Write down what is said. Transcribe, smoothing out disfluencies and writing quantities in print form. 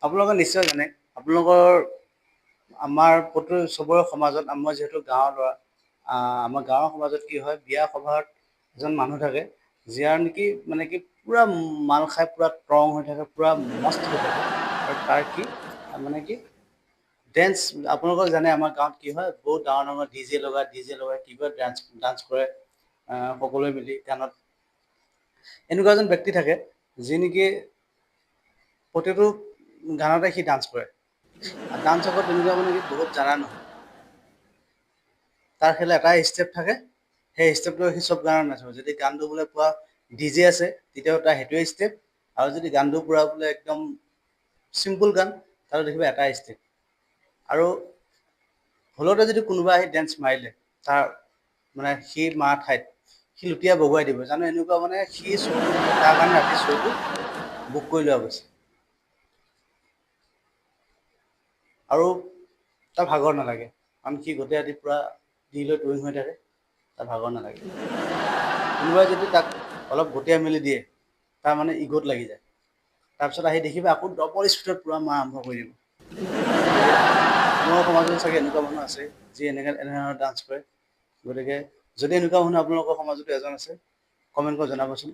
আপোনালোকে নিশ্চয় জানে, আপোনালোকৰ আমাৰ চবৰে সমাজত, আমাৰ যিহেতু গাঁৱৰ ল'ৰা, আমাৰ গাঁৱৰ সমাজত কি হয়, বিয়া সভাত এজন মানুহ থাকে, যাৰ নেকি মানে কি পূৰা মাল খাই পূৰা ষ্ট্ৰং হৈ থাকে, পূৰা মস্ত হৈ থাকে, আৰু তাৰ কি মানে কি ডেন্স, আপোনালোকে জানে আমাৰ গাঁৱত কি হয়, বহুত ডাঙৰ ডাঙৰ ডি জে লগাই কি কৰে, ডান্স কৰে, সকলোৱে মিলি গানত। এনেকুৱা এজন ব্যক্তি থাকে যি নেকি প্ৰতিটো গানতে সি ডান্স কৰে। ডান্স আকৌ তেনেকুৱা মানে কি বহুত জানা নহয়, তাৰ খেলে এটাই ষ্টেপ থাকে, সেই ষ্টেপটো সি চব গানত নাচিব। যদি গানটো বোলে পোৱা ডি জে আছে, তেতিয়াও তাৰ সেইটোৱে ষ্টেপ, আৰু যদি গানটো পূৰা বোলে একদম চিম্পুল গান, তাতো দেখিবা এটাই ষ্টেপ। আৰু ভুলতে যদি কোনোবা আহি ডেন্স মাৰিলে, তাৰ মানে সি মাৰ ঠাইত সি লুটিয়াই বগুৱাই দিব, জানো এনেকুৱা মানে সি শ্ব'টো তাৰ কাৰণে ৰাতি শ্ব'টো বুক কৰি লোৱা গৈছে। আৰু তাৰ ভাগৰ নালাগে, কাৰণ সি গোটেই ৰাতি পূৰা দি লৈ টুইং হৈ থাকে, তাৰ ভাগৰ নালাগে। কোনোবাই যদি তাক অলপ গতিয়াই মেলি দিয়ে, তাৰ মানে ইগ'ত লাগি যায়, তাৰপিছত আহি দেখিবা আকৌ ডবল স্পীডত পূৰা মাৰা আৰম্ভ কৰি দিব। আপোনালোকৰ সমাজত চাগে এনেকুৱা মানুহ আছে, যি এনেধৰণৰ ডান্স কৰে। গতিকে যদি এনেকুৱা মানুহ আপোনালোকৰ সমাজতো এজন আছে, কমেণ্ট কৰি জনাবচোন।